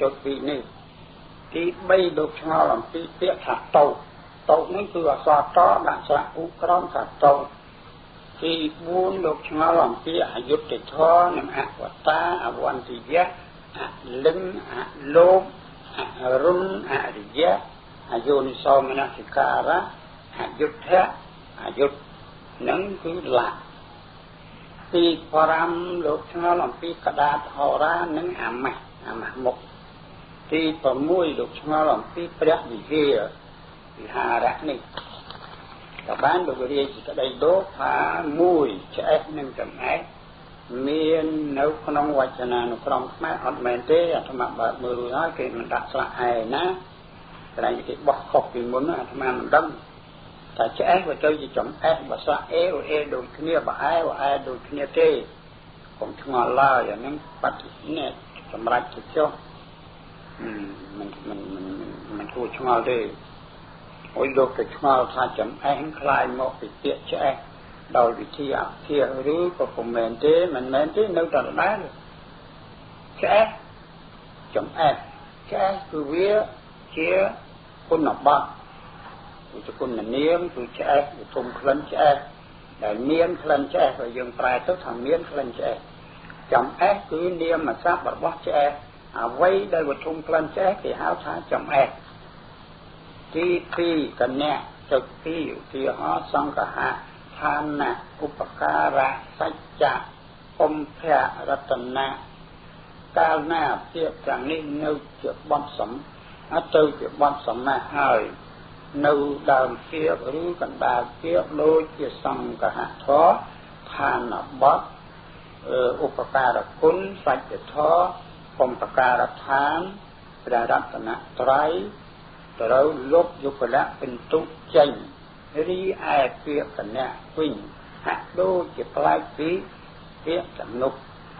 chốt vị này thì bây được cho làm cái tiết thả tàu nó từ xóa đó bạn sẽ u con thả tàu thì muốn được cho làm cái dục để thọ nằm của ta quan thì giác lưng lốm run giác yoni so manasikara dục thế dục nâng cứ lạ thì param được cho làm cái đá thọ ra nâng một thì phần mũi được cho làm cái bẹt gì kia thì hà ra này các bạn được đi chỉ có đây đốt phá mũi trẻ nâng chậm ái miền nấu con ngoại chân nó con máy hot mền thế thằng bạn bật mưa nói cái mình đặt lại hay ná cái này cái bọc khóc thì muốn thằng mình đâm tại trẻ và chơi gì chậm ái và sa e đồ kia bà ai đồ kia thế còn thằng là vậy nên bắt nè chậm lại cho mình thu cho đi ôi lúc cái cho tha chấm anh khai một cái tiết trẻ đầu vị thi ảo kia rứ của cùng mền thế mình mền thế nấu trà đá được trẻ chấm anh trẻ cứ vía chia con nọc bạc cho con là niêm cứ trẻ thùng khăn trẻ để niêm khăn trẻ rồi dùng tay tức thằng niêm khăn trẻ chấm anh cứ niêm mà sát bật bóp trẻ vây đây một thùng khăn trẻ thì háo thá chấm anhที่ที่กันเนี่ยจุดที่อยู่ที่หอสังฆะทานะอุปการะสัจจะอมแผ่รัตนะก้าวหน้าเทียบอย่างนี้นึกเกี่ยวบ้านสมtưเกี่ยวบ้านสมมาให้นึกดาวเทียบหรือกันดาวเทียบโดยที่สังฆะท้อทานะบัดอุปการะคุณสัจจะท้ออมปการะทานพระรัตนตรัยแต่เราลบยุคละเป็นตุกใจรีไอเปียกันเนี่ยวิ่งหักดูจะปลายปีเปียสนุก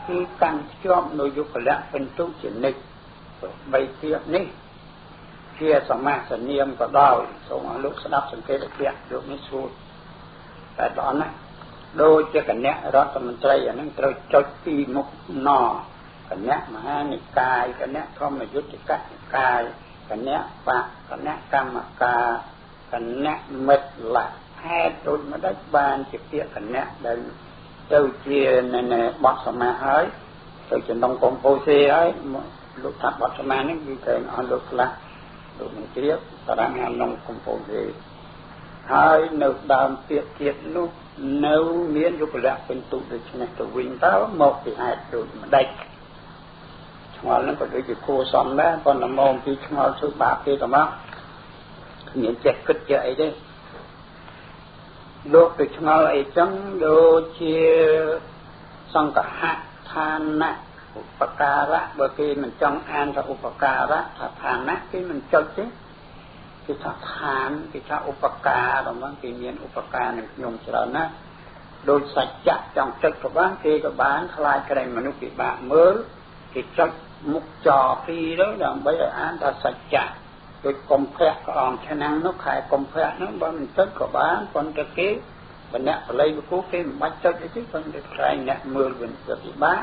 คือการชอบโดยยุคละเป็นตุกจิตนึกใบเปียนี้เพียสมาสเนียมก็ได้ส่งลูกสนับสังเกตเปียลูกไม่สูดแต่ตอนนั้นโดยจะกันเนี่ยรัฐมนตรีอย่างนั้นเราจดปีมุกนอกันเนี่ยมหานิกายกันเนี่ยเข้ามายุติกายกันเนี้ยปะกันเนี้ยกรรมกากันเนี้ยเม็ดหลักแพทย์โดนมาได้บานจิตเตี้ยกันเนี้ยเดินเจ้าเจียในบอสมาเฮ้ยเจ้าจะต้องกงโพเซ่เฮ้ยลูกทับบอสมานี่คือเกินอันลูกละลูกมันเตี้ยตอนนั้นน้องกงโพเซ่เฮ้ยนึกดามเตี้ยเตี้ยลูกนึกเมียนยุคละเป็นตุเด็กชนะตัววิ่งเท้าหมกที่หายโดนมาได้งอนั้นก็ด้วยจิตโคซ้อมแล้วตอนน้ำมองที่งอซื้อบาปที่ต่อมาเหนียนเจ็บกึศเจไอ้ได้โลกติดงอไอ้จังโดเชียสังกัดทานนะอุปการะบางทีมันจ้องอ่านกับอุปการะทานนะที่มันจดสิที่ทานที่อุปการะบางทีเมียนอุปการะหนึ่งยงเจริญนะโดยสัจจะจ้องจดกับบางทีกับบ้านคลายกระไรมนุษย์กิบะเมื่อที่จดมุกจอปีแล้วดังใบอ่านถ้าสัจจะโดยกรมแพะก็อ่อนชนะนกขายกรมแพะนั้นบ้านมันตึกกับบ้านคนตะกี้บันเนี้ยอะไรไปกู้เก็บบัตรจดไอ้ที่คนจะใครเนี่ยมือเป็นเกิดที่บ้าน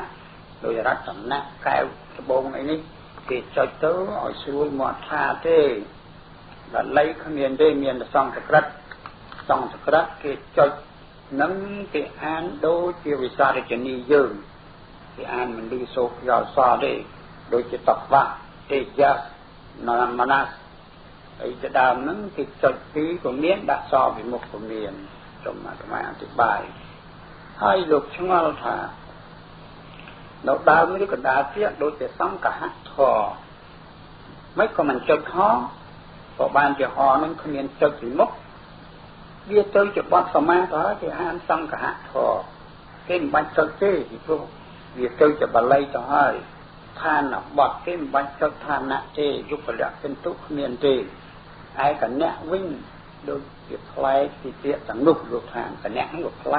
โดยรัฐสำนักแก้วกระบงไอ้นี่ที่จดเต้าอ่อยซูหมดท่าเต้แล้วไล่ขมิ้นเต้เมียนซองตะกรัดที่จดนั่งที่อ่านโดยที่วิสาริจนียืนที่อ่านมันดูโศกยาวซาได้โดยจะตอบว่าเตยะนรมนัสไอ้จะดามนั้นที่จดปีของเมียนดักซอวิมุขของเมียนจงมาทำไมอธิบายให้ลูกช่างเราถ่าเราดาวไม่ได้กับดาวเทียบโดยจะซ้ำกับหักทอไม่ก็มันจดห้อพอบานจะห่อนั้นเขาเมียนจดวิมุขเบี้ยเตยจะบอดสมาต่อจะห้ามซ้ำกับหักทอเช่นบันจดเจ้ที่พวกเบี้ยเตยจะบรรลัยต่อให้ทานบัดเต็มบัดเจ้าทานนะเจยุคละเป็นตุกเมียนเจไอ้กันเนี้ยวิ่งโดยเก็บไฟที่เตี้ยสังลุกลูกทางกันเนี้ยให้หลบไฟ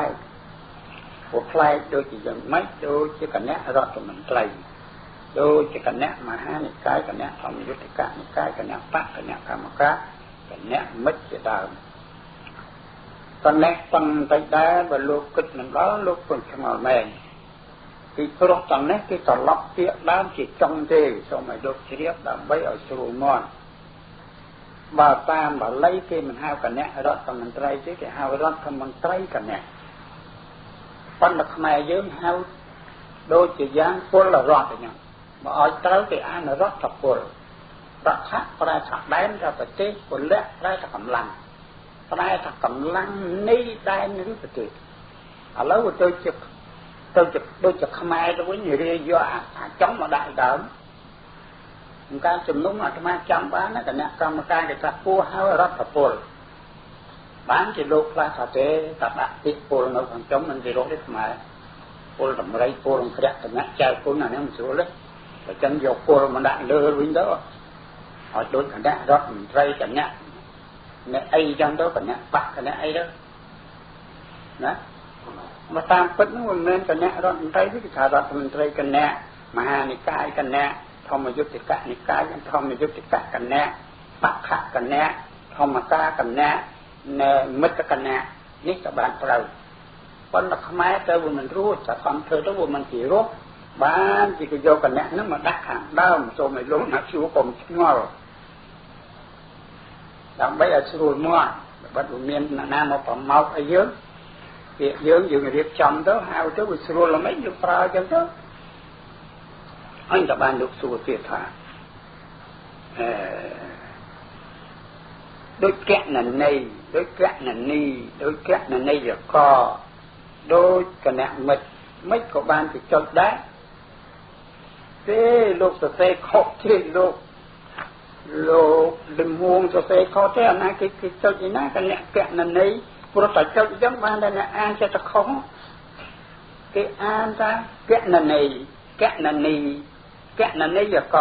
หัวไฟโดยที่ยังไม่โดยที่กันเนี้ยรอดจนมันไกลโดยที่กันเนี้ยมาหาในกายกันเนี้ยทำยุติกะในกายกันเนี้ยปะกันเนี้ยกรรมกะกันเนี้ยมัดจะดาวตอนแรกตั้งใจได้บรรลุกิจนั้นแล้วลูกคนขมาวแมง ពីព្រោះតនេះគេត្រឡប់ពាក្យដើមជាចុងទេសូមឲ្យលោកជ្រាបដើម្បីឲ្យស្រួលមាត់បើតាមបាលីគេមិនហៅគណៈរដ្ឋមន្ត្រីទេគេហៅរដ្ឋមន្ត្រីគណៈប៉ុន្តែខ្មែរយើងហៅដូចជាយ៉ាងពលរដ្ឋអញ្ចឹងបើឲ្យត្រូវគេអានរដ្ឋពលរដ្ឋប្រែថាដែនរដ្ឋប្រទេសពលៈប្រែថាកម្លាំងប្រែថាកម្លាំងនៃដែនឬប្រទេសឥឡូវទៅជាដូចជាខ្មែរទៅវិញរាយយកអាចង់មកដាក់ដើមការជំនុំអាត្មាចាំបានណាគណៈកម្មការគេថាពោះហៅរដ្ឋពលបានជាលោកខ្លះថាទេតែដាក់ទីពលនៅខាងចុងមិនជារកទេខ្មែរពលតម្រៃពលរំក្រាក់គណៈចៅគុណអានេះមិនស្រួលទេតែចឹងយកពលមកដាក់លើវិញទៅឲ្យដូចគណៈរដ្ឋមន្ត្រីគណៈអ្នកអីចឹងទៅគណៈបាក់គណៈអីទៅណាមកតាមពិតនោះមិនមែនគណៈរដ្ឋមន្ត្រីទេគេថារដ្ឋមន្ត្រីគណៈមហានិកាយគណៈធម្មយុត្តិកនិកាយធម្មយុត្តិកគណៈបក្ខគណៈធម្មតាគណៈមិត្តគណៈនេះក៏បានត្រូវប៉ុន្តែខ្មែរទៅវាមិនរួចតែខំធ្វើទៅវាមិនជារកបានជាគេយកគណៈហ្នឹងមកដាក់ខាងដើមសូមឲ្យលោកអ្នកជួកុំឆ្ងល់ដើម្បីឲ្យស្រួលមាត់បើមិនមានអ្នកណាមកប្រម៉ោកឲ្យយើងពាក្យយើងរៀបចំទៅហៅទៅវាស្រួលល្មិចយើងប្រើចឹងទៅអញក៏បានលោកសួរទៀតថាដូចកណន័យដូចកណនីដូចកណន័យកដូចគណៈមិត្តមិនក៏បានទៅចុចដែរទេលោកសរសេរខុសទេលោកលំហួងសរសេរខុសទេអាណាគេចុចឯណាគណៈកណន័យព្រោះតែចុចអញ្ចឹងបានតែអ្នកអានចិត្តខុសគេអានថាកណន័យកណនីកណន័យក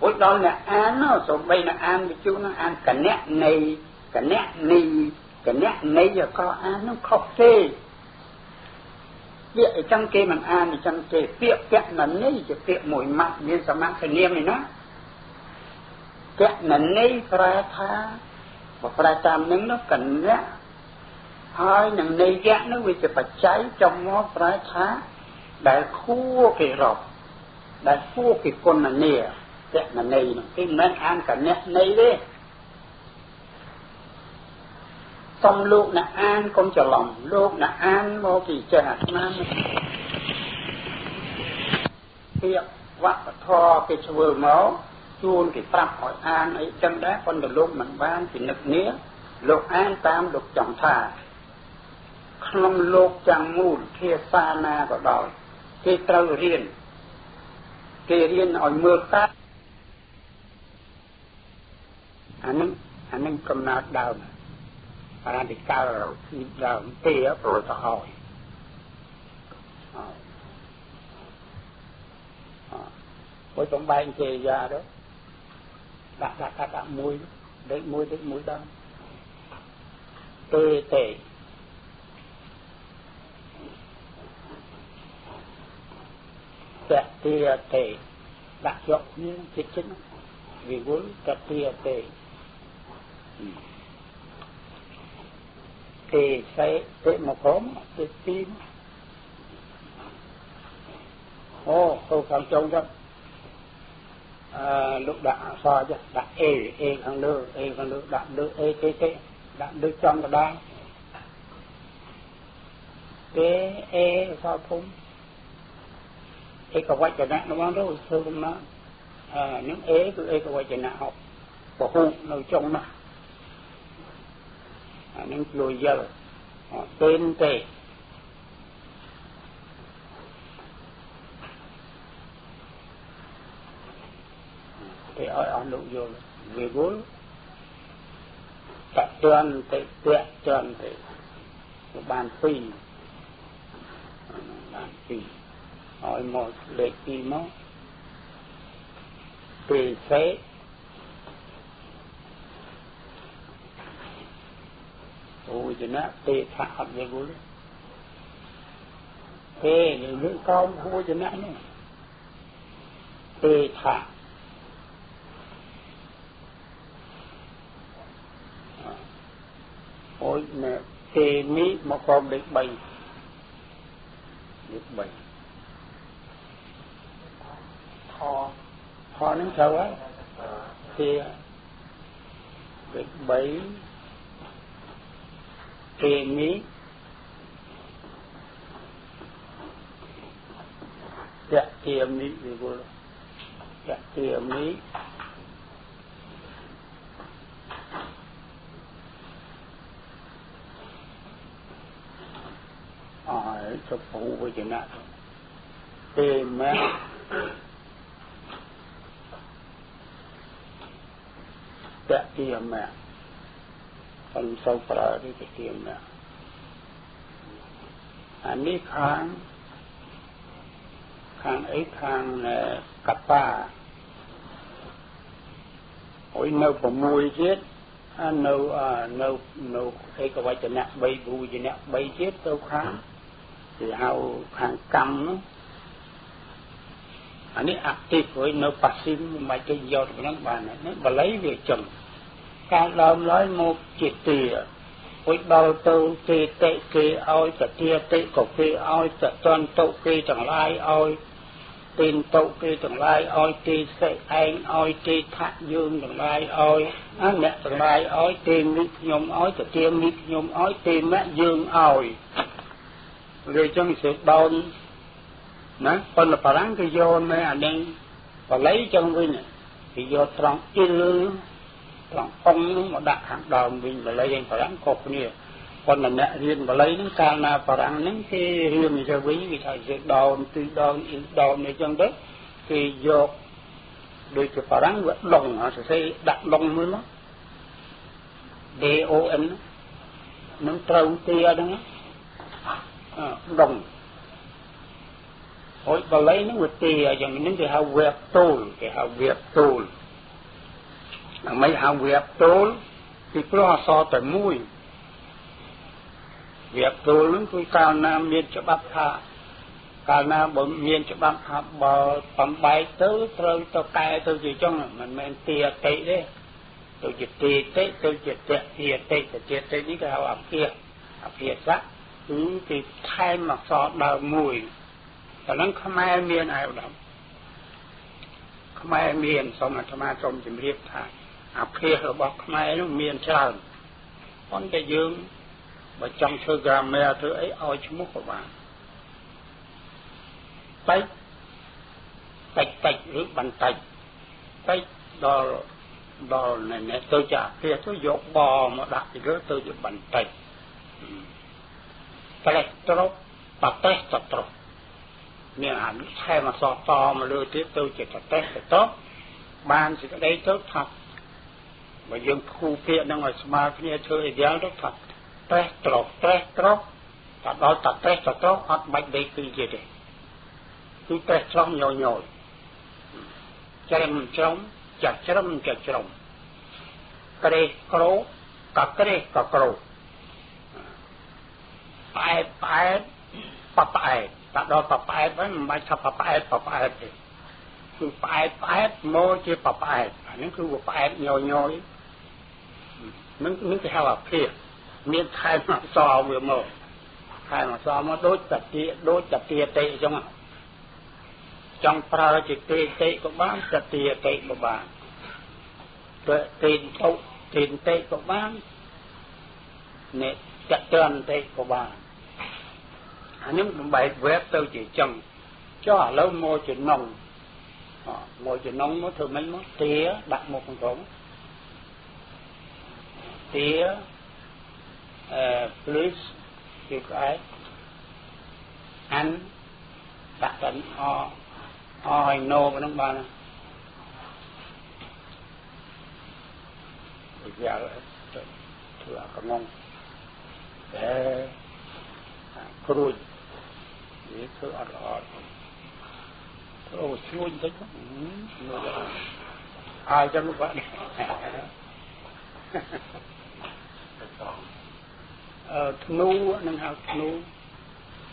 អូយដល់អ្នកអាននោះសូម្បីអ្នកអានវិជុនឹងអានកណនីកណនីកណនីយកអាននោះខុសទេពាក្យអញ្ចឹងគេមិនអានអញ្ចឹងទេពាក្យកណនីជាពាក្យមួយម៉ាត់មានសមាសនាមឯណាកណនីប្រែថាបើប្រែតាមនឹងនោះកណៈហើយនឹងន័យៈនោះវាជាបច្ច័យចំមកប្រែថាដែលខួគេរកដែលខួគេគុណនីកណនីនោះគេមិនអានកណនីទេសូមលោកអ្នកអានកុំច្រឡំលោកអ្នកអានមកពីចេះអាត្មាពាក្យវប្បធម៌គេធ្វើមកជួនគេប្រាប់ឲ្យអានអីចឹងដែរប៉ុន្តែលោកមិនបានពិនិត្យនេះលោកអានតាមលោកចង់ថាក្នុងលោកទាំងមូលភាសាណាក៏ដោយគេត្រូវរៀនគេរៀនឲ្យមើលកាត់អានឹងកំណត់ដើមអានិកាលពីដើមទេប្រទៅហើយបើចំបែងជាយ៉ាទៅដាក់មួយដេកមួយដើមទេទេដាក់យកនេះចិត្តវាវល់តែទេសេទេមកក្រុមទេទីអូទៅខាងចុងទៅលោកដាក់អក្សរចាដាក់អេខាងលើដាក់លើអេទេដាក់លើចំកដាលទេអេអក្សរធំឯកវចនៈនោះទៅធ្វើកំណត់នឹងអេគឺឯកវចនៈហប់ពហុនៅចុងនោះអានឹងជួយយល់ទេទេឲ្យអស់លោកយល់វាវល់តតន់ទេបានពីរឲ្យមកលេខ2មកទេសេអូយណាទេថាអត់វាវល់ទេលើកោមហួយណានេះទេថាអូយណែទេនេះមកក្រុមលេខ3 họ nó sao á thì cái bấy thì ní dạ tiệm ní gì vô dạ tiệm ní cho phụ với chuyện nào tìm á dạ tiệm mẹ phần sâu phở đi cái tiệm mẹ anh đi kháng ấy kháng cặp ba ôi nâu của mùi chết nâu ấy có vai chuyện nào bay vui chuyện nào bay chết đâu kháng thì hao kháng căm anh ấy active với nâu passive mà cái do của nó bàn này nó lấy về chừng cái đom lấy một chiếc tìa với đau tâu kê tệ kê oi cả tia tệ cổ kê oi cả toàn tậu kê chẳng lai oi tên tậu kê chẳng lai oi tê sệ anh oi tê thạ dương chẳng lai oi mẹ chẳng lai oi tên mít nhôm oi cả tia mít nhôm oi tên mẹ dương oi rồi trong sự đau nè con là phản cái do mẹ anh đang và lấy trong cái này thì do trong yêu trong phong nó đặt hàng đầu mình mà lấy anh phản cột này con là mẹ riêng mà lấy nó cao na phản những cái riêng mình cho quý vì thời sự đòn từ đòn này trong đất thì do đôi cái phản vật đồng họ sẽ đặt đồng mới nó DON nó trâu tia đó đồng hồi và lấy nó vượt tia dòng những cái hào vẹt tôl mấy hào vẹt tôl thì có so tới mũi vẹt tôl nó cứ cao nam miền cho bắp hạ cao nam bấm miền cho bắp hạ bờ bấm bay tới rồi tao cài tôi gì trong mình tia tệ đấy tôi chỉ tia tệ tôi chỉ tia tệ những cái hào ẩm kia sắc thì thay mà so đào mùiแต่นั้นขมายเมียนเอาดำขมายเมียนสมัยธรรมะจมจิมเรียบทางเอาเคลียร์บอกขมายนู้นเมียนเช่าคนจะยืมมาจังเธอกรามเมียเธอไอ้เอาชมุกออกมาไปหรือบันไตไปดอเนี่ยตัวจ่าเคลียร์ตัวยกบอมาดักอีกแล้วตัวจะบันไตแต่ตรกปัดเตะตรกเนี่ยหันแค่มาสอดตอมาเลยที่ตัวจะเตะโต๊ะบ้านสิก็ได้โต๊ะถักมายังคู่เพียนั่งไว้สมาธิเธอเดียวโต๊ะถักเตะตรกตัดเอาตัดเตะตรกอัดใบใบคือเจเดคือเตะตรกย่อยๆจะจมกระเดกโกรกับกระเดกกับโกรไปตัดดอกปะปายไว้ไม่ทับปะปายคือปายโมจีปะปายอันนี้คือว่าปายย่อยนึกจะให้ว่าเพี้ยมีใครมาซ้อเวโมใครมาซ้อมาโดนจับเตียเตะจังปลาจิตเตะก็บ้างจับเตียเตะก็บ้างตีนเตะก็บ้างเนี่ยจับเตือนเตะก็บ้างอันนี้มันใบเวฟตัวจีจังcho lâu môi chuyện nồng nó thường mấy món tía đặt một con cổng tía please thì cái anh đặt tận hành nô của nó ba nè bây giờ thưa con ngon để cùi để thưa ọt xuôi tới ai cho nó vậy nu nâng hào nu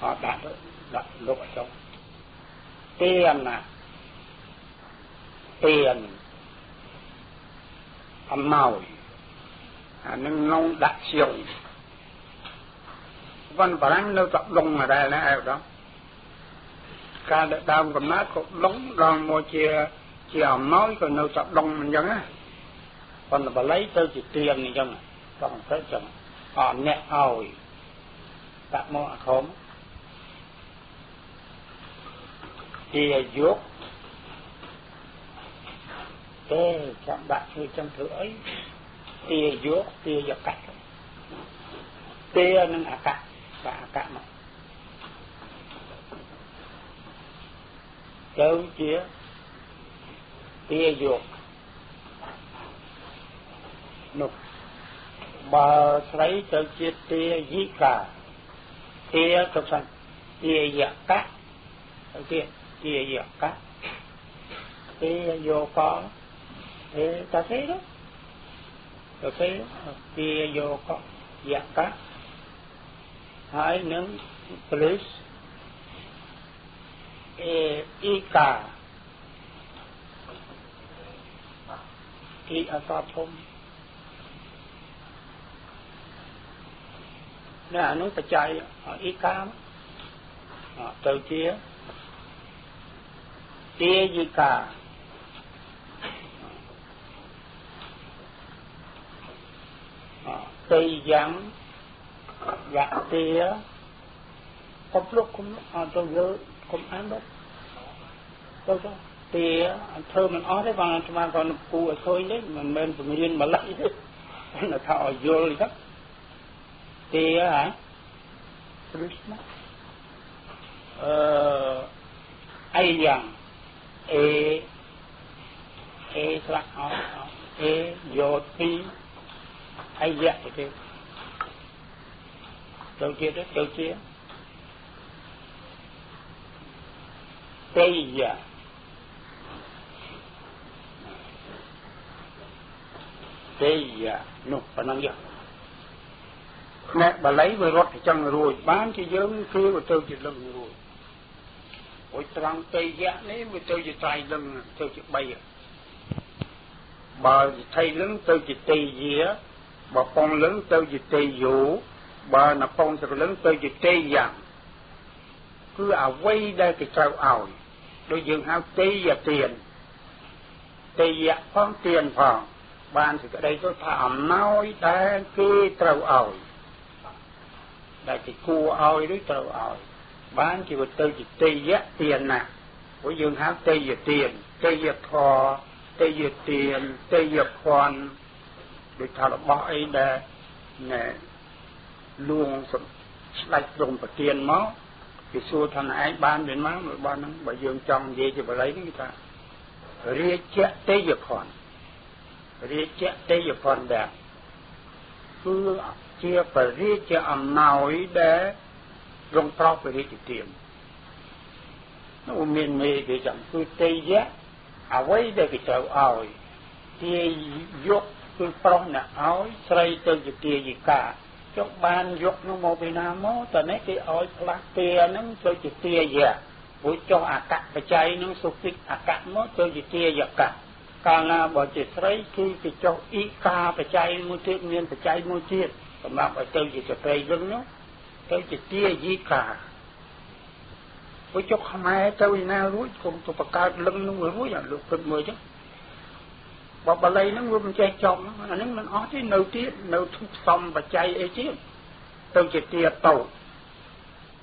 họ đặt lúc ở trong tiền âm màu nâng nông đặt siêu văn bản nó tập đông ở đây là ai đó ការដែលដើមកំណើតក៏ដងដល់មកជាអំណោយក៏នៅតែដងអញ្ចឹងណាប៉ុន្តែបល័យទៅជាទានអញ្ចឹងต้องទៅចឹងអត់អ្នកឲ្យដាក់មកអាខំជាយកទេចាំដាក់ជួយចាំធ្វើអីទាយកទាយកកាត់ទានឹងអាកាដាក់អាកាមកទៅជាទាយកនោះបើស្រីទៅជាទាយិកាទាទៅសាច់ទាយកៈទៅទាយកៈទាយកកតាទេទៅទេទាយកកយកៈហើយនឹងព្រិសអ៊ីកាអ៊ីអសតធំនេះអានោះបច្ច័យអ៊ីកាទៅជាទាយិកាទៅយ៉ាងយ៉ាទាកុំភ្លុកគុំអត់ទៅលើគុំអានដល់ទៅទាធ្វើមិនអស់ទេបងអាត្មាគាត់គូឲ្យឃើញទេមិនមែនពង្រៀនម្ល៉េះទេនៅថាឲ្យយល់ទៅទាហ៎ព្រឹស្មាអីយ៉ាងអេស្លាក់អត់អេយោទីអីយ៉ាទៅទៅជាទេយ៉ានោះប៉ុណ្ណឹងយ៉ាអ្នកបល័យវារត់ទៅចឹងរួចបានជាយើងគឺទៅជាលឹងរួចអូយត្រង់ទេយៈនេះវាទៅជាត្រៃលឹងទៅជា3បើថៃលឹងទៅជាទេយាបើពងលឹងទៅជាទេយោបើណពងសកលឹងទៅជាទេយ៉ាងគឺអ្វីដែលគេត្រូវឲ្យដូចយើងហៅទេយទានទេយៈផងទានផងបានសេចក្តីទៅថាអំណោយដែលគេត្រូវឲ្យដែលគេគួរឲ្យឬត្រូវឲ្យបានជាទៅជាទេយៈទានណាព្រោះយើងហៅទេយទានទេយធរទេយទានទេយភ័ណ្ឌដូចថារបស់អីដែលណែលួងស្ដេចទ្រង់ប្រទានមកគេសួរថាឯងបានមានមករបស់ហ្នឹងបើយើងចង់និយាយជាបល័យហ្នឹងគេថារាជទេយភ័ណ្ឌរាជទេយភ័ណ្ឌដែរគឺជាបរិជាអំណោយដែលរងប្រោបរិជាទាននោះមានមេគេចាំគឺទេយៈអ្វីដែលគេត្រូវឲ្យទាយកគឺប្រុសអ្នកឲ្យស្រីទៅជាទាយិកាចុះបានយកនោះមកពីណាមកតើនេះគេឲ្យផ្លាស់ទាហ្នឹងទៅជាទាយៈព្រោះចុះអកបច្ច័យហ្នឹងសុភិកអកមកទៅជាទាយកៈកាលណាបើជាស្រីគឺគេចុះអ៊ីកាបច្ច័យមួយទៀតមានបច្ច័យមួយទៀតសម្រាប់ឲ្យទៅជាស្ត្រីហ្នឹងនោះទៅជាទាយិកាព្រោះចុះខ្មែរទៅឯណារួចគុំទៅបង្កើតលឹងនោះរួចអាលោកគិតមើលចឹងបើបល័យហ្នឹងវាមិនចេះចំអាហ្នឹងមិនអស់ទេនៅទៀតនៅផ្សំបច្ច័យអីទៀតទៅជាទាតោ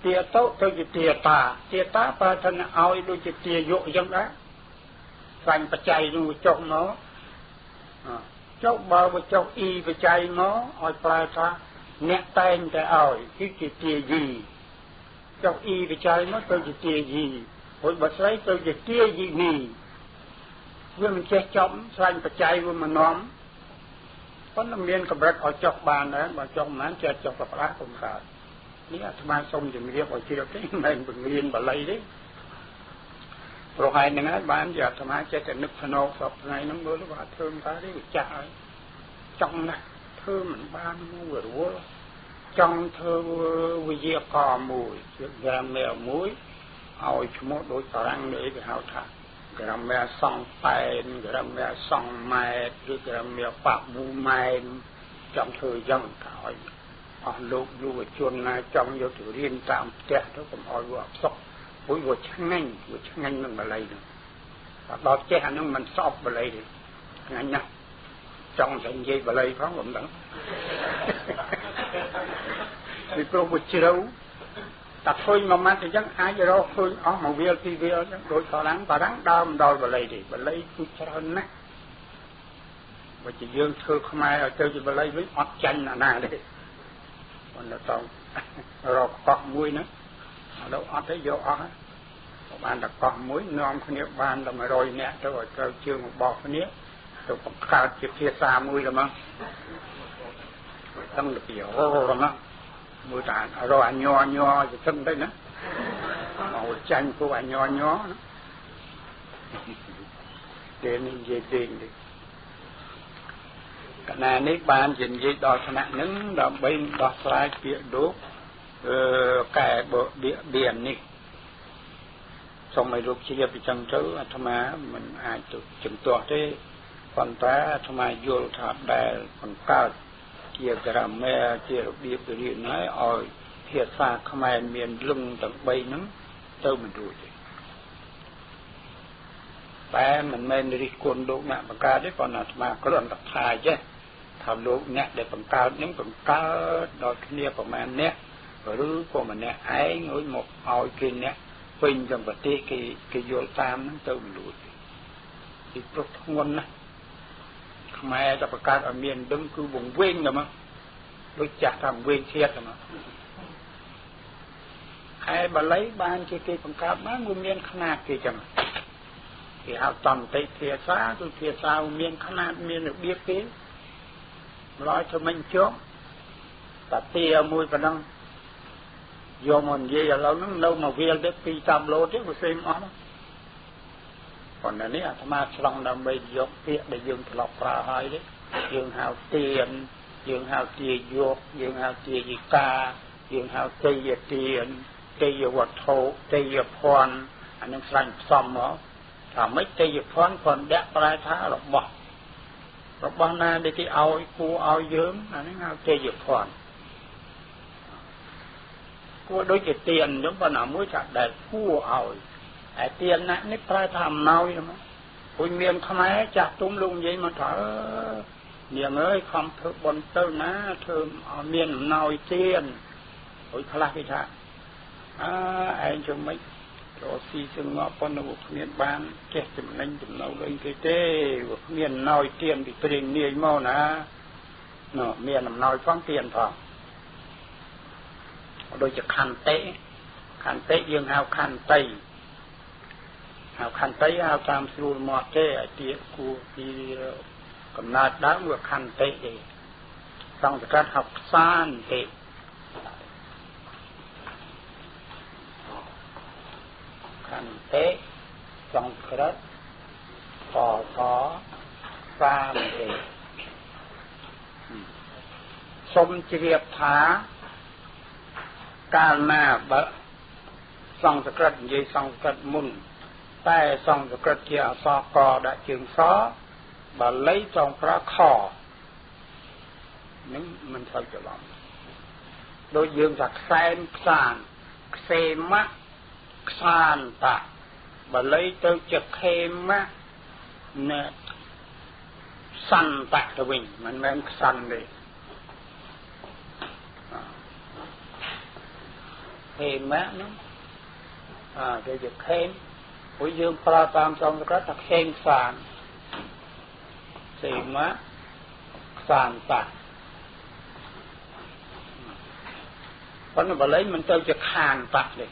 ទៅជាទាតាបើថាឲ្យដូចជាទាយកអញ្ចឹងដែរស្វែងបច្ច័យនោះចុះមកចុះបើវាចុះអ៊ីបច្ច័យមកឲ្យប្រើថាអ្នកតែងតែឲ្យគឺជាទាយីចុះអ៊ីបច្ច័យមកទៅជាទាយីព្រោះបើស្រីទៅជាទាយីនេះវាមិនចេះចំស្វែងបច្ច័យវាមិននាំប៉ុន្តែមានកម្រិតឲ្យចុះបានដែរបើចុះមិនបានចេះចុះប្រប្រាស់កុំកើតនេះអាត្មាសូមជម្រាបឲ្យជ្រាបទេមិនមែនបង្រៀនបល័យទេព្រោះហើយហ្នឹងហើយបានជាអាត្មាចេះតែនឹកភ្នោកសពថ្ងៃហ្នឹងមើលថាធ្វើមិនបានទេវាចាស់ហើយចង់ណាស់ធ្វើមិនបានមួយរវល់ចង់ធ្វើវិយាករមួយជាក្រាមមេមួយឲ្យឈ្មោះដូចតារាងនេះគេហៅថាក្រាមមេសង់ប៉ែនក្រាមមេសង់ម៉ែត្រឬក្រាមមេប៉6ម៉ែត្រចង់ធ្វើយ៉ាងថាឲ្យអស់លោកយុវជនណាចង់យកទៅរៀនតាមផ្ទះទៅកុំឲ្យវាអត់សុខ vừa nhanh mình mà lấy được đó chế hành nó mình sọp mà lấy được nhanh nhá trong thành dây mà lấy phóng cũng đắng vì tôi một chiều đặt thôi mà mang thì chắc ai giờ đâu thôi một viên thì viên đôi thọ lắng và đáng đau mình đòi mà lấy tôi cho hơn nè và chỉ dương thưa không ai ở chơi thì mà lấy với ọt chanh là nào đấy còn là tao rồi cọt muối nữa đâu ọt thấy vô ọt bạn đặt cọt muối non cái nếp bạn là mà rồi nè tôi rồi chưa một bò cái nếp tôi còn cao chỉ phía xa muối rồi mà tâm được hiểu rồi mà muối tàn rồi anh nho thì tâm đấy nữa màu chanh của anh nho để mình về tiền đi cái này nếu bạn nhìn gì đó thằng nứng đó bên đó sai kia đốt cái bờ biển này xong rồi lúc chia bị chân trứ tham á mình ai tụt chừng tuột thế còn ta tham á vô tháp đài còn cao chia cái mẹ chia bia bia điện nói ôi thiệt xa không ai miền lưng tận bay nứng tôi mình đuổi ba mình men đi cuốn đốt nè bằng ca đấy còn là mà có lần tập thai chứ thảo đốt nè để bằng cao những bằng cao đôi kia của mình nè rồi của mình nè ấy ngồi một hồi kia nè quên trong vật tê cái vô tam nó tôi mình đuổi thì tốt ngon nè không ai tập ca ở miền đông cứ vùng quên rồi mà đôi chặt thằng quên thiệt rồi mà ai bà lấy ban kia bằng cao má nguyên miền khna kia chẳng thì hào tầm tây thìa xa tôi thìa sao miền khna miền được biết cái nói cho mình trước ta tia mùi và năng vô mình gì là lâu nó đâu mà viên đến pi tam lô trước của xem đó còn là nếu mà xong là mình dùng tiện để dùng lọc ra hơi đấy dùng hào tiền dùng hào tiền vô dùng hào tiền gì ca dùng hào tây về tiền tây về vật thổ tây về phòn anh em sành xong đó thả mấy tây về phòn còn đẹp lại thả lọc bỏ na để cái ao cu ao dớm anh em hào tây về phòn đối với tiền giống như nào mới chặt đại cua ỏi tiền nãy nếp phải tham nói mà ôi miền không ai chặt tung lung vậy mà thở miền ơi không thưa bồn tơ ná thưa miền nói tiền ôi khá là cái thà anh cho mấy chỗ xì xương ngõ con nó miền ban chết chùm lên chùm nấu lên cái tê miền nói tiền thì tiền nhiều màu ná nó miền nói phóng tiền phòng đôi chữ khăn tế dương hào khăn tây hào tam sư mọt tế ở tiết của thì cầm nát đáng vừa khăn tế đi xong rồi các học san tế khăn tế xong rồi các phò san tế xông triệp tháการมาบะส่องสกัดยีส่องสกัดมุนใต้ส่องสกัดเกี่ยวซอกอได้จึงซ้อบะlấy trongพระคอนึงมันใช่จะลองโดยยืมจากแซนซานเซมะซานตะบะlấy từจากเคมะเนี่ยสันตะตะวิงมันแม่นสันเลยthêm má nó để được thêm buổi dương pra tam trong rất là khen sàn thêm má sàn tạc có nó bảo lấy mình tôiจะคานตัดเลย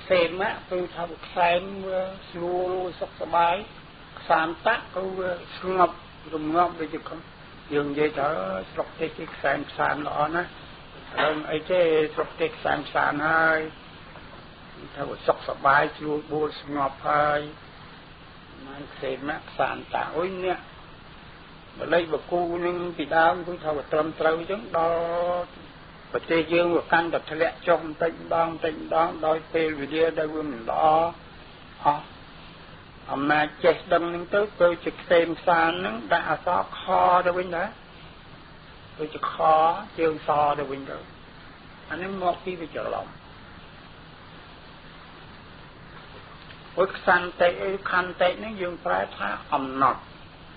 thêm má tôiทำthêm luôn sốcสบายสานตักก็สงบรวมงบเลยจะkhông dương vậy đó sốc cái thêm sàn đóนะไอ้เจ้สกเต็กสานให้ถ้าว่าสกสบายชูบูสงบให้มันเสร็จนะสานตาโอ้ยเนี่ยมาเลยบอกกูนึงปีดาวกูถ้าว่าเติมเตาจังดอประเทศยืงว่ากันกับทะเลจมเต็มดองโดยเปรวิเดียได้วุ่นดอมาเจ็ดดังนึงเติมจะเต็มสานนึงได้อาซอคอได้วิ่งนะtôi chỉ khó chương so để bình thường anh em một khi bị trở lòng អូខ្សាន់តេខន្តិនេះយើងប្រែថាអំណត់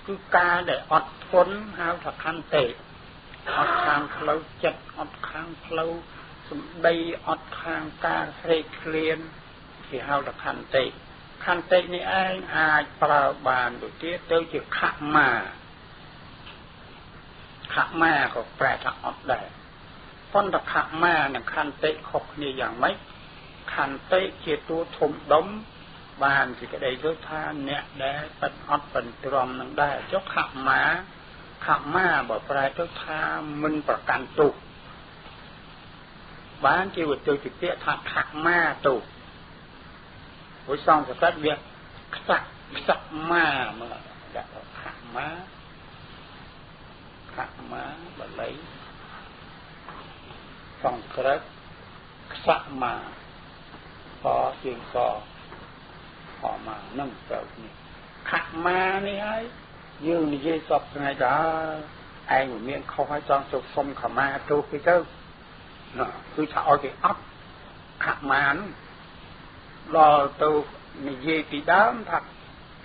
គឺការដែលអត់ធន់ហៅថាខន្តិអត់ខាងផ្លូវចិត្តអត់ខាងផ្លូវសម្ដីអត់ខាងការស្រេកឃ្លានគេហៅថាខន្តិខន្តិនេះឯងអាចប្រើបានដូចទៀតទៅជាខមាក៏ប្រែថាអត់ដែរប៉ុន្តែខមានិងខន្តិខុសគ្នាយ៉ាងម៉េចខន្តិជាតួធំដុំបានសេចក្តីទៅថាអ្នកដែលប៉ិនអត់ប៉ិនទ្រាំនឹងដែរចុះខមាបើប្រែទៅថាមិនប្រកាន់ទុកបានជាវត្ថុជាពាក្យថាខមាទុកព្រោះសង្កតវាខ្សក់មាមកដាក់ខមាបាលីសង្ក្រឹតខ្សក់មាតជាងកអមមកនឹងទៅនេះខមានេះហើយយើងនិយាយសពថ្ងៃដែរឯងមានខុសហើយចង់ទៅសុំខមាទោសគេទៅគឺថាឲ្យគេអត់ខមានោះដល់ទៅនិយាយពីដើមថា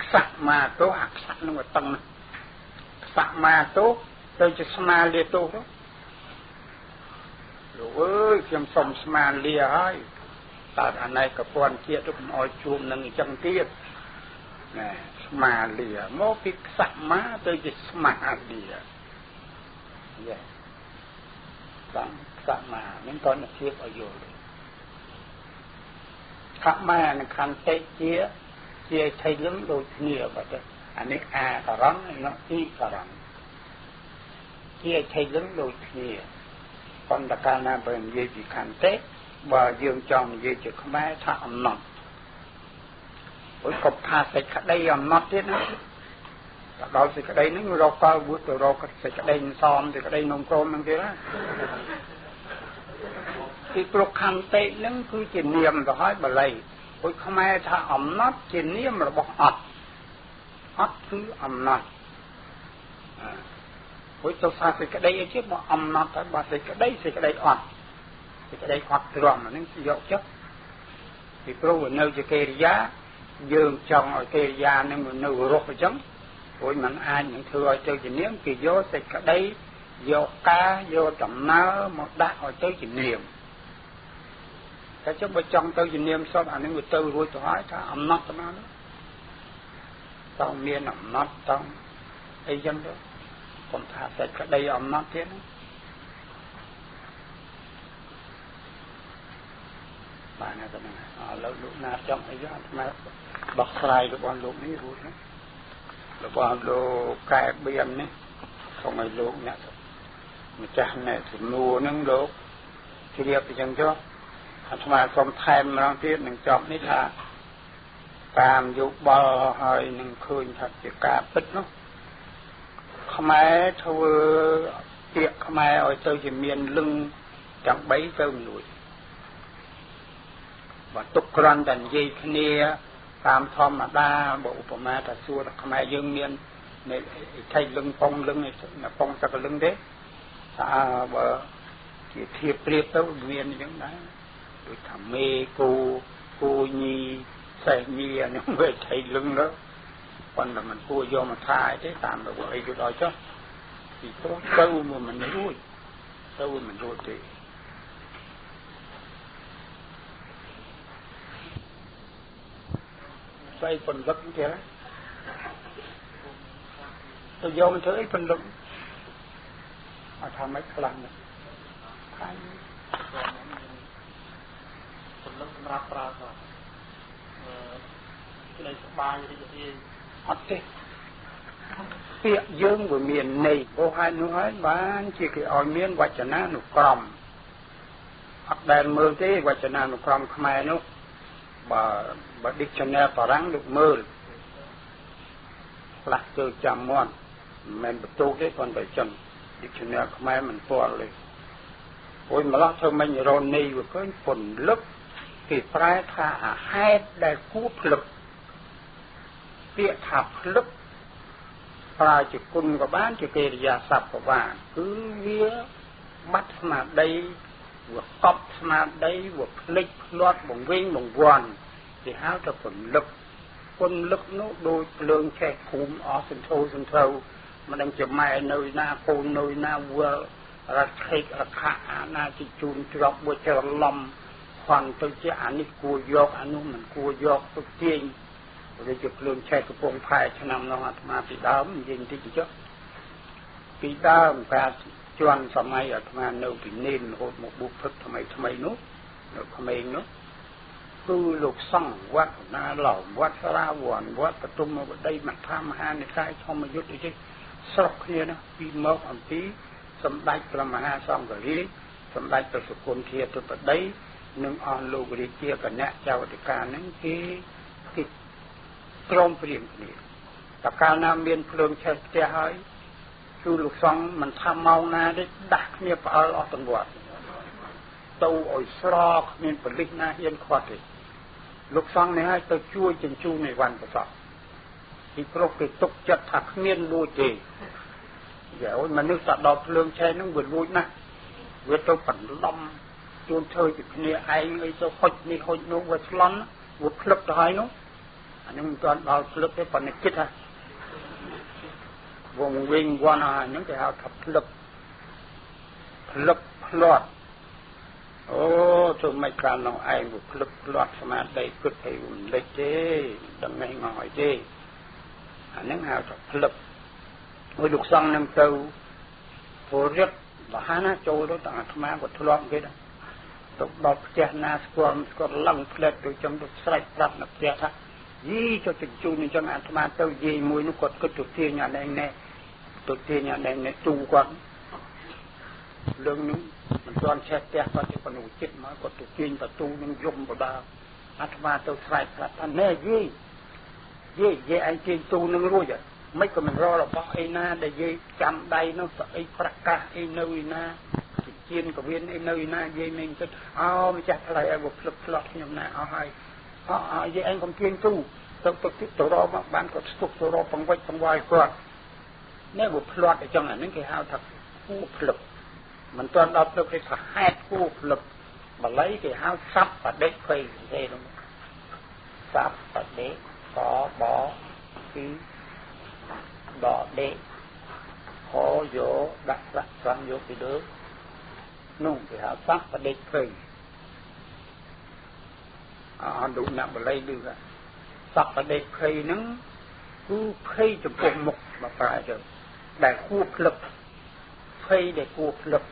ខ្សក់មាទោសអាខ្សក់នោះតឹងខ្សក់មាទោសទៅជាស្មាលាទោសលោកអើយខ្ញុំសុំស្មាលាហើយតើអាណៃកពាន់ជាតិទៅកុំឲ្យជួមនឹងអញ្ចឹងទៀតណែស្មាលាមកពីខ្សក់មាទៅជាស្មាលាយេតាមខ្សក់មាមិនតន់ភាពឲ្យយល់ខមានិងខន្តិជាថៃលឹងដូចគ្នាបាត់អានេះអាករងនោះទីករងជាថៃលឹងដូចគ្នាប៉ុន្តែកាលណាបើនិយាយពីខន្តិបើយើងចង់និយាយជាខ្មែរថាអំណត់អូយកុំថាសេចក្តីអំណត់ទៀតណាដល់សេចក្តីហ្នឹងរកកលវុទ្ធទៅរកសេចក្តីសមសេចក្តីនំក្រមហ្នឹងទៀតណាពីព្រោះខន្តិហ្នឹងគឺជានាមទៅហើយបាលីអូយខ្មែរថាអំណត់ជានាមរបស់អត់គឺអំណត់អូយទៅថាសេចក្តីអីទៀតមកអំណត់ហើយបើសេចក្តីអត់សេចក្តីអត់ទ្រាំហ្នឹងយកចុះពីព្រោះនៅជាកិរិយាយើងចង់ឲ្យកិរិយានឹងនៅរស់អញ្ចឹងព្រោះมันអាចនឹងធ្វើឲ្យទៅជានាមគេយកសេចក្តីយកការយកដំណើរមកដាក់ឲ្យទៅជានាមតែចុះបើចង់ទៅជានាមសពអានឹងវាទៅរួចទៅហើយថាអំណត់ទៅណាต้องមានអំណត់ต้องអីចឹងទៅកុំថាសេចក្តីអំណត់ទៀតណាបានណាទៅណាឥឡូវលោកណាចង់អីអាត្មាដោះស្រាយរបស់លោកនេះរួចណារបស់លោកកែបៀមនេះសូមឲ្យលោកអ្នកម្ចាស់អ្នកជំនួសហ្នឹងលោកជ្រាបអញ្ចឹងចុះអាត្មាសូមថែមម្ដងទៀតនឹងចប់នេះថាតាមយោបល់ហើយនឹងឃើញថាជាការពិតនោះខ្មែរធ្វើពាក្យខ្មែរឲ្យទៅជាមានលឹងទាំង3ទៅមួយបើទុកក្រាន់តែនិយាយគ្នាតាមធម្មតាបើឧបមាថាសួរថាខ្មែរយើងមាននៃថៃលឹងប៉ុងលឹងប៉ុងសកលឹងទេថាបើជាធៀបប្រៀបទៅមានអញ្ចឹងដែរដូចថាមេគូញីសេះញីអានោះវាថៃលឹងទៅប៉ុន្តែมันគួរយកមកថាទេតាមរបបអីក៏ដោយចុះពីព្រោះទៅមិនរួចទេស្អីប៉ុនលឹកទៀតទៅយកមកធ្វើអីប៉ុនលឹកអត់ថាម៉េចខ្លាំងណាស់ខាញប៉ុនលឹកសម្រាប់ប្រើទៅក្តីសប្បាយរីករាយអត់ទេពាក្យយើងវាមានន័យព្រោះហើយនោះហើយបានជាគេឲ្យមានវចនានុក្រមអត់ដែលមើលទេវចនានុក្រមខ្មែរនោះបើ dictionary បារាំងលោកមើលផ្លាស់ទៅចាំមាត់មិនបន្ទុកទេប៉ុន្តែចឹង dictionary ខ្មែរមិនពណ៌ទេអូយម្ល៉េះធ្វើមិញរននេះវាឃើញពន្លឹកគេប្រែថាអាហេតុដែលគួរផ្លឹកពាក្យថាផ្លឹកប្រើជាគុណក៏បានជាកិរិយាសព្ទក៏បានគឺវាបាត់ស្មារតីវាកប់ស្មារតីវាភ្លេចភ្លាត់បង្វេងបង្វាន់គេហៅថាពន្លឹក quân lực nó đôi lương che phùm ở sân thâu mà đang chụp mai nơi na côn nơi na vừa ra khét ra khả na chỉ chun trọc bữa chờ lầm hoàn tôi chỉ anh đi cua giọt anh nu mình cua giọt tôi tiên rồi chụp lương che cái bông phai cho năm nó mà bị đau mình nhìn thì chứ bị đau cả chọnสมัยอาตมาនៅពីនេនរហូតមកបុកព្រឹកថ្មីនោះនៅក្មេងនោះគឺលោកសង្ឃវត្តណាឡោមវត្តរាវ័នវត្តបទុមវតីមហាមហានិកាយធម្មយុទ្ធអីទេស្រុកគ្នាណាពីមកអំពីសម្ដេចព្រះមហាសង្ឃរាជសម្ដេចព្រះសុគន្ធធាតុបតីនិងអស់លោករាជាគណៈចៅអធិការហ្នឹងគេក្រមព្រៀងគ្នាតកាលណាមានភ្លើងឆេះផ្ទះហើយគឺលោកសង្ឃមិនថាម៉ោងណាទេដាក់គ្នាផ្អើលអស់ទាំងវត្តទៅឲ្យស្រកមានបលិសណាហ៊ានខាត់ទេលោកសង្ឃនេះឲ្យទៅជួយជញ្ជូននៃវណ្ណប្រសពពីព្រោះគេទុកចិត្តថាគ្មានលួចទេយកមនុស្សទៅដល់ភ្លើងឆេះហ្នឹងវាលួចណាស់វាទៅបន្លំជួនធ្វើពីគ្នាឯងអីទៅហុចនេះហុចនោះវាឆ្លន់វាភ្លឹបទៅហើយនោះអានឹងមិនទាន់ដល់ភ្លឹបទេប៉ុន្តែគិតថាវងវិញវណ្ណហ្នឹងគេហៅថាភ្លឹបផ្លាត់អូធ្វើមិនកាលនោះឯងវាភ្លឹបផ្លាត់ស្មារតីគិតឲ្យមិនលេចទេដឹងឯងងឲ្យទេអាហ្នឹងហៅថាភ្លឹបហើយលោកសង្ឃនឹងទៅព្រោះរត់បហាណាចូលទៅអាត្មាក៏ធ្លាប់គេដែរទៅដល់ផ្ទះណាស្គាល់ឡើងផ្លែតទៅចឹងទៅស្រែកប្រាប់នៅផ្ទះថាយីទៅជញ្ជូនអញ្ចឹងអាត្មាទៅយាយមួយនោះគាត់គិតទៅទាញអានេះណែទៅទាញអានេះណែទូគាត់រឿងនោះមិនទាន់ឆេះផ្ទះគាត់ទៅមនុស្សចិត្តមកគាត់ទៅទាញប្រទូនឹងយំបដាអាត្មាទៅស្រែកប្រាប់ថាណែយាយឯងទាញទូនឹងរួចមិនក៏មិនរករបស់អីណាដែលយាយចាំដៃនោះស្អីប្រកាសអីនៅឯណាជាកវៀនអីនៅឯណាយាយមិនគិតម្ចាស់ថ្លៃឲ្យវាភ្លឹបផ្លាត់ខ្ញុំណាអស់ហើយយាយឯងកុំទាញទូទៅរកមកបានគាត់ស្ទុកទៅរកបង្វិចបង្វាយគាត់នេះវាផ្លាត់អញ្ចឹងអានេះគេហៅថាគូភ្លឹបមិនទាន់ដល់ភ្លឹបគេថាហេតុគូភ្លឹបបាលីគេហៅសັບបដិភ័យទេនោះសັບបដិកបគឺដដេហោយោដាក់ប្រាក់ស្រាំយកពីលើនោះគេហៅសັບបដិភ័យអនុណាបល័យឮសពបដិភ័យហ្នឹងគឺភ័យចំពោះមុខមកប្រែទៅដែលគួរភ្លឹបភ័យដែលគួរភ្លឹប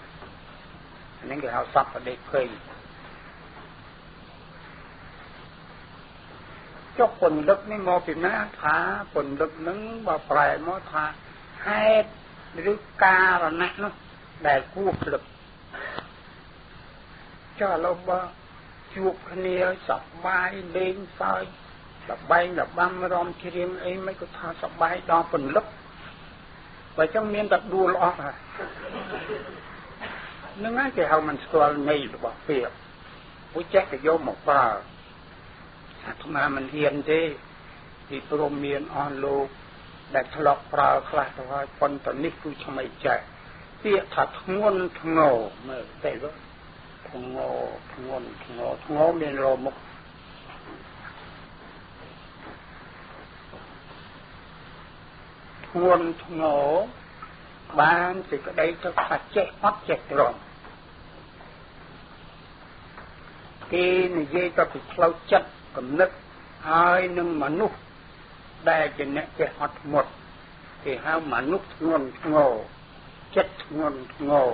អានេះគេហៅសពបដិភ័យចុះពន្លឹកនេះមកពីណាថាពន្លឹកហ្នឹងបើប្រែមកថាហេតុឬការណៈនោះដែលគួរភ្លឹបចុះឥឡូវបើជួបគ្នាសប្បាយលេងសើចលបែងលបាំរំច្រៀងអីមិនក៏ថាសប្បាយដល់ពន្លឹកបើចឹងមានតែដួលអស់ហើយនឹងហើយគេហៅមិនស្គាល់ន័យរបស់ពាក្យពុចេះក៏យកមកប្រើអាត្មាមិនហ៊ានទេពីព្រមមានអស់លោកដែលធ្លាប់ប្រើខ្លះទៅហើយប៉ុន្តែនេះគឺថ្មីចែកពាក្យថាធ្ងន់ធ្ងរមើលតែទៅធ្ងរមានរមុខធ្ងន់ធ្ងរបានសេចក្តីទៅថាចេះអត់ចេះត្រង់គេនិយាយទៅពីផ្លូវចិត្តគំនិតហើយនឹងមនុស្សដែលជាអ្នកចេះអត់ធ្មត់គេហៅមនុស្សធ្ងន់ធ្ងរចិត្តធ្ងន់ធ្ងរ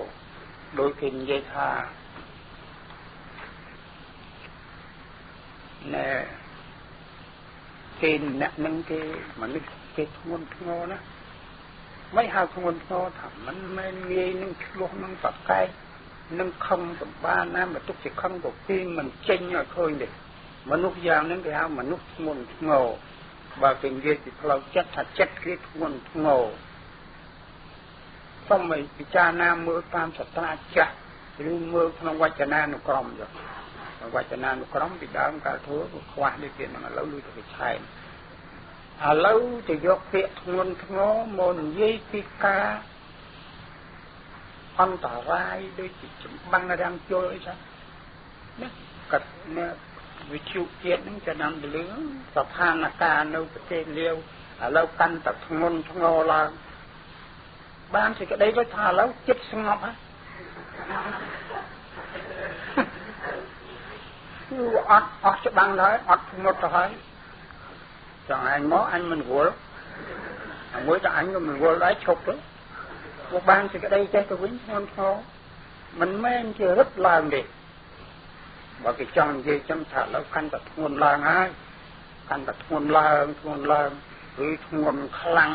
ដោយគេនិយាយថាណែគេអ្នកនឹងគេមនុស្សគេធ្ងន់ធ្ងរណាមិនហៅធ្ងន់ធ្ងរថាមិនមែនងាយនឹងឆ្លោះនឹងតកែកនឹងខំសម្បានណាមកទុកជាខំទៅពីមិនចេញឲ្យឃើញទេមនុស្សយ៉ាងហ្នឹងគេហៅមនុស្សធ្ងន់ធ្ងរបើគេនិយាយពីផ្លូវចិត្តថាចិត្តគេធ្ងន់ធ្ងរសូមឲ្យពិចារណាមើលតាមសត្រាចាស់ឬមើលក្នុងវចនានុក្រមចុះវចនានុក្រមពីដើមកាលធ្វើក៏ខ្វះដូចគេនឹងឥឡូវលុយទៅគេឆែកឥឡូវទៅយកពាក្យធ្ងន់ធ្ងរមកនិយាយពីការអន្តរាយដូចជាចម្បាំងរាំងជលអីចឹងណាកាត់ណា វិទ្យុជាតិនឹងចំណាំទៅលើស្ថានភាពនៅប្រទេសលាវឥឡូវកាន់តែធ្ងន់ធ្ងរឡើងបានសេចក្តីទៅថាឥឡូវចិត្តស្ងប់ហើយគឺអត់ច្បាំងហើយអត់ធ្ងន់ទៅហើយចង់អញមកអញមិនវល់មួយតែអញក៏មិនវល់ដែរឈប់ទៅមកបានសេចក្តីចេះទៅវិញធ្ងន់ធ្ងរមិនមែនជារឹតឡើងទេបើគេចង់និយាយចឹងថាឥឡូវកាន់តែធ្ងន់ឡើងហើយកាន់តែធ្ងន់ឡើងឬធ្ងន់ខ្លាំង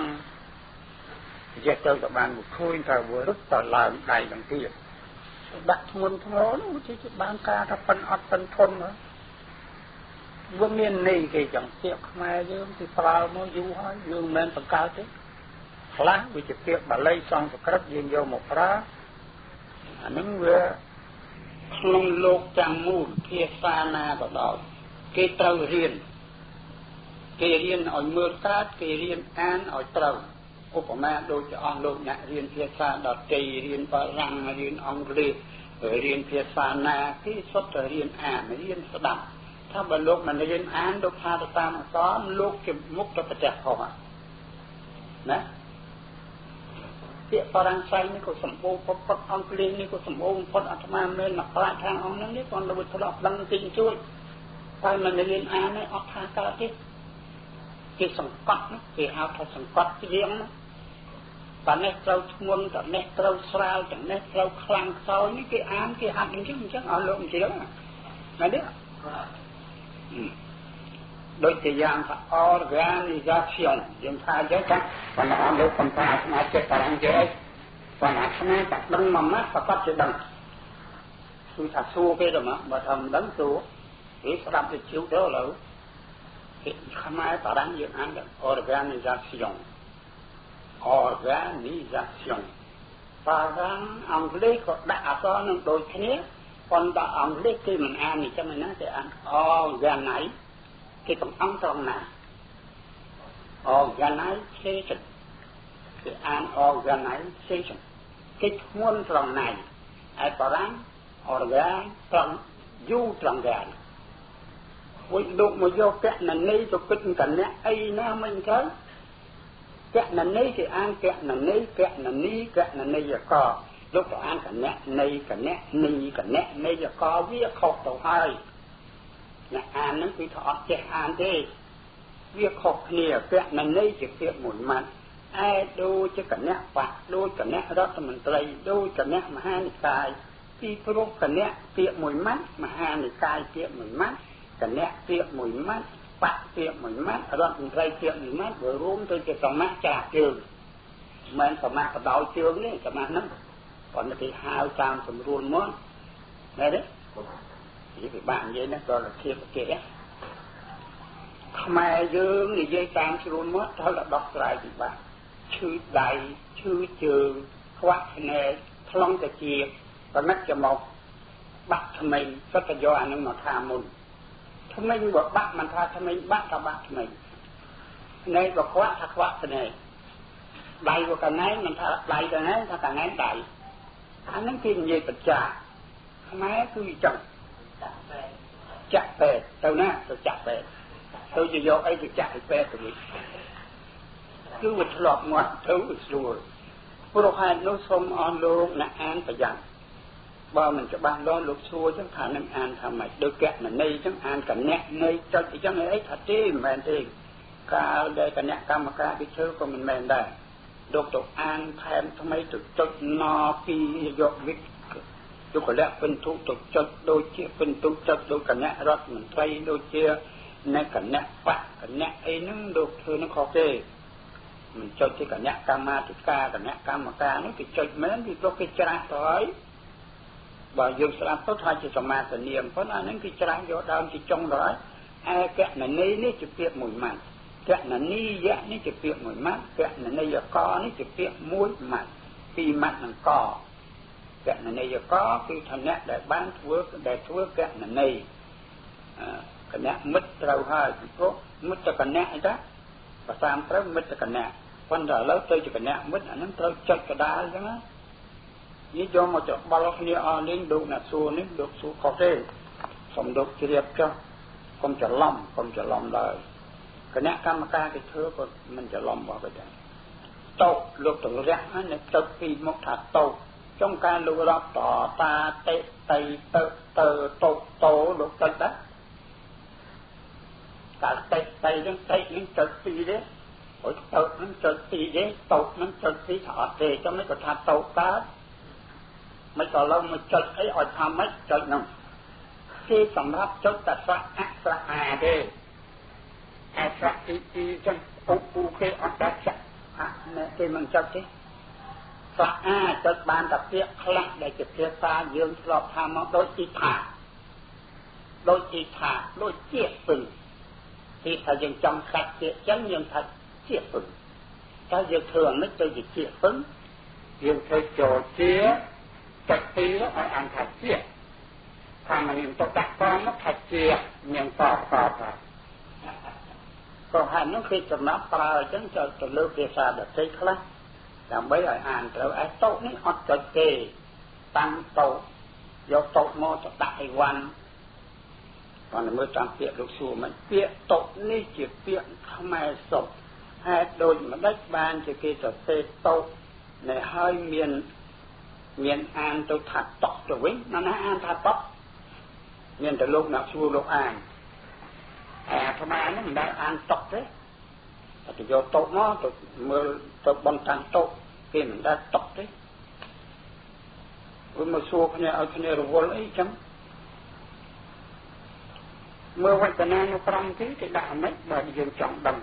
និយាយទៅបានមកឃើញថាវារឹតតឡើងដៃទាំងទៀតដាក់ធ្ងន់ធ្ងរនោះជាបានការថាប៉ិនអត់ប៉ិនធន់ហ្នឹងវាមានន័យគេចឹងពាក្យខ្មែរយើងគឺប្រើមកយូរហើយយើងមិនមែនបង្កើតទេខ្លះវាជាពាក្យបាលីសំស្ក្រឹតយើងយកមកប្រើអានឹងវាក្នុងលោកទាំងមូលភាសាណាក៏ដោយគេត្រូវរៀនគេរៀនឲ្យមើលកើតគេរៀនអានឲ្យត្រូវឧបមាដូចជាអង្គលោកអ្នករៀនភាសាដទៃរៀនបារាំងរៀនអង់គ្លេសរៀនភាសាណាគេសុទ្ធតែរៀនអានរៀនស្ដាប់ថាបើលោកមិនរៀនអានលោកថាទៅតាមអក្សរលោកជាមុខទៅប្រទេសខុសណាពាក្យបារាំងស្អីនេះក៏សម្បូរពពកអង់គ្លេសនេះក៏សម្បូរបំផុតអាត្មាមិនមកប្រាជ្ញខាងអង្គហ្នឹងនេះគាត់លើធ្លាប់ដឹងទីជួយតែមិនរៀនអាននេះអត់ថាកើតទេគេសង្កត់គេហៅថាសង្កត់ច្រៀងតែនេះត្រូវធ្ងន់តែនេះត្រូវស្រាលតែនេះត្រូវខ្លាំងខ្សោយនេះគេអានគេហាត់អញ្ចឹងឲ្យលោកអញ្ចឹងណានេះដូចជាយ៉ាងថា organisation យើងថាអញ្ចឹងប៉ុន្តែអង្គលោកកំពុងអាត្មាចិត្តតារាងចេះប៉ុន្តែអាត្មាតែដឹងមួយម៉ាត់ប្រកបជាដឹងគឺថាសួរគេទៅមកបើថាមិនដឹងសួរគេស្ដាប់ទៅជឿទៅឥឡូវគេខ្មែរតារាងយើងអាន organisation បារាំងអង់គ្លេសក៏ដាក់អក្សរនឹងដូចគ្នាប៉ុន្តែអង់គ្លេសគេមិនអានអញ្ចឹងណាគេអាន organize គេកំអងត្រង់ណា organization គេអាន organization គេធ្ងន់ត្រង់ណាឯបារាំង organ ត្រង់ u ត្រង់ដែរវិញលោកមកយកកណន័យទៅគិតកណៈអីណាមិនទៅកណន័យគេអានកណន័យកណនីយកលោកទៅអានកណៈនៃកណៈនីកណៈនៃយកវាខុសទៅហើយអ្នកអានហ្នឹងគឺថាអត់ចេះអានទេវាខុសគ្នាកណន័យជាពាក្យមួយម៉ាត់ឯដូចជាគណៈបកដូចគណៈរដ្ឋមន្ត្រីដូចគណៈមហានិកាយពីព្រោះគណៈពាក្យមួយម៉ាត់មហានិកាយពាក្យមួយម៉ាត់គណៈពាក្យមួយម៉ាត់បកពាក្យមួយម៉ាត់រដ្ឋមន្ត្រីពាក្យមួយម៉ាត់វារួមទៅជាសមាចារជើងមិនសមាបដោយជើងនេះសមាហ្នឹងប៉ុន្តែគេហៅតាមសម្រួលមកណាទេនិយាយពិបាកនិយាយណាដល់ធៀបគេខ្មែរយើងនិយាយតាមស្រួលមកត្រូវតែដោះស្រាយពិបាកឈឺដៃឈឺជើងខ្វាក់ភ្នែកខ្លងតាជាប្រណិតច្រមុះបាក់ថ្មីសុទ្ធតែយកអានឹងមកថាមុនថ្មីបើបាក់មិនថាថ្មីបាក់ថាបាក់ថ្មីភ្នែកបើខ្វាក់ថាខ្វាក់ភ្នែកដៃបើកណែនមិនថាដៃកណែនថាកណែនដៃអានឹងគេនិយាយបច្ចាខ្មែរគឺអញ្ចឹងចាក់ពេទ្យទៅណាទៅចាក់ពេទ្យទៅជាយកអីទៅចាក់ឲ្យពេទ្យទៅវិញគឺវាធ្លាប់មកទៅស្រួលព្រោះហេតុនោះសូមអស់លោកអ្នកអានប្រយ័ត្នបើមិនច្បាស់លាស់លោកសួរចឹងថានឹងអានថាម៉េចដូចកណន័យចឹងអានកណន័យចុចអញ្ចឹងអីថាទេមិនមែនទេកាលដែលគណៈកម្មការវិជើក៏មិនមែនដែរលោកទៅអានថែមថ្មីទៅចុចណពីយកវិទ្យុកលៈពិន្ទុទៅចុចដូចជាពិន្ទុចុចដូចគណៈរដ្ឋមន្ត្រីដូចជាអ្នកគណៈបកគណៈអីហ្នឹងលោកធ្វើនឹងខុសទេមិនចុចជាគណៈកម្មាធិការគណៈកម្មការនេះគេចុចមែនពីព្រោះគេច្រាស់ទៅហើយបើយើងស្ដាប់ទៅថាជាសមាសនាមប៉ុន្តែអាហ្នឹងគេច្រាស់យកដើមជាចុងទៅហើយឯកណនីនេះជាពាក្យមួយម៉ាត់កណនីយៈនេះជាពាក្យមួយម៉ាត់កណនីយកនេះជាពាក្យមួយម៉ាត់ពីរម៉ាត់នឹងកកណនីយកគឺឋានៈដែលបានធ្វើកណនីគណៈមិត្តត្រូវហើយពីព្រោះមិត្តគណៈអីតាប្រសាមត្រូវមិត្តគណៈប៉ុន្តែឥឡូវទៅជាគណៈមិត្តអានឹងត្រូវចុចកដាលអញ្ចឹងណានេះយកមកច្បល់គ្នាអស់លេងលោកអ្នកសួរនេះលោកសួរខុសទេសំដុកជ្រាបចុះ កុំច្រឡំឡើយគណៈកម្មការគេធ្វើក៏មិនច្រឡំមកដែរតោលោកទរះហ្នឹងទឹកពីមកថាតោចុងការលោករាប់តតាតិតៃទៅតោលោកទឹកដែរតែតៃនឹងទឹកពីទេអត់តោនឹងទឹកពីទេតោនឹងទឹកពីថាអត់ទេចាំមិនក៏ថាតោកើតមិនក៏ឡើងមកចុចអីឲ្យថាម៉េចចុចហ្នឹងគឺសម្រាប់ចុចតែស្រាក់អស្រាអាទេអស្រាទីចឹងពូគេអត់ដាច់ចាក់អ្នកគេមិនចុចទេស្រាក់អាចុចបានតែពាក្យខ្លះដែលជាភាសាយើងធ្លាប់ថាមកដូចជាថាដូចជាពឹងទីថាយើងចង់កាត់ពាក្យចឹងយើងថាជាពឹងតែយើងធ្វើអានេះទៅជាពឹងយើងធ្វើចូលជាតែពីឲ្យអានថាជាថាมันต้องដាក់ផងមកថាជាមានតបក៏ហើយនោះគឺចំណាប់ប្រើអញ្ចឹងទៅលើភាសាដទៃខ្លះដើម្បីឲ្យអានត្រូវឯតោនេះអត់ចុចទេតាំងតោយកតោមកទៅដាក់អីវ៉ាន់គាត់មើលតាមពាក្យលោកសួរមិនពាក្យតោនេះជាពាក្យខ្មែរសុទ្ធហេតុដូចម្ដេចបានជាគេសរសេរតោនៅហើយមានអានទៅថាតក់ទៅវិញណាអានថាតក់មានតែលោកអ្នកសួរលោកអានអាត្មានេះមិនដែលអានតក់ទេតែយកតក់មកទៅមើលទៅបន្តាំងតក់គេមិនដែលតក់ទេព្រោះមកសួរគ្នាឲ្យគ្នារវល់អីចឹងមើលវចនានៅ5ទីគេដាក់មិនបើយើងចង់ដឹង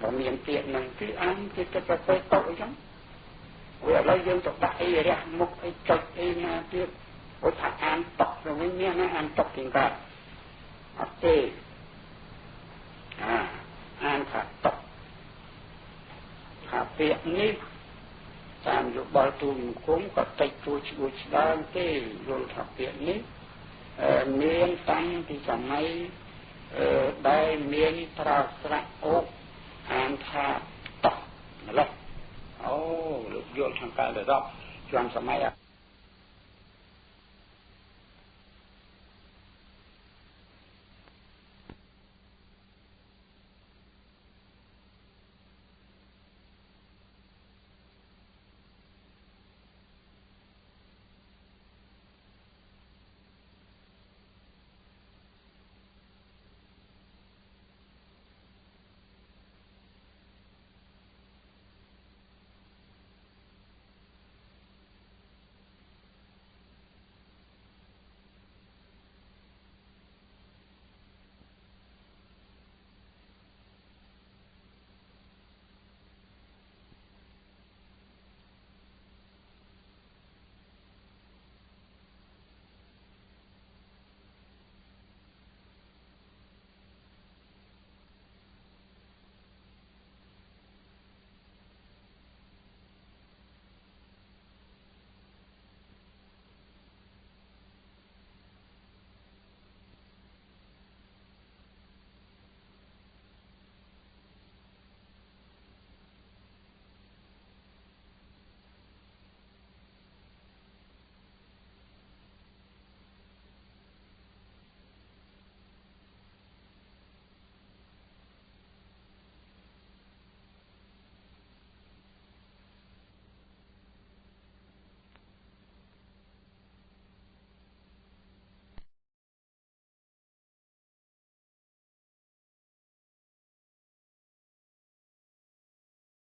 បើមានពាក្យនឹងគឺអានគេទៅទៅតក់អីចឹងវាឥឡូវយើងទៅដាក់អីរះមុខអីចុចអីណាទៀតអូថាអានតក់ទៅវិញមានណាអានតក់ជាងកើតអត់ទេអានថាតក់ថាពាក្យនេះតាមយោបល់ទូលគុំក៏តិចទួឈ្មោះស្ដើងទេយល់ថាពាក្យនេះមានតាំងពីសម័យដែលមានប្រើស្រៈអូអានថាតក់ម្ល៉េះអូលោកយល់ខាងកើតដល់ជាន់សម័យ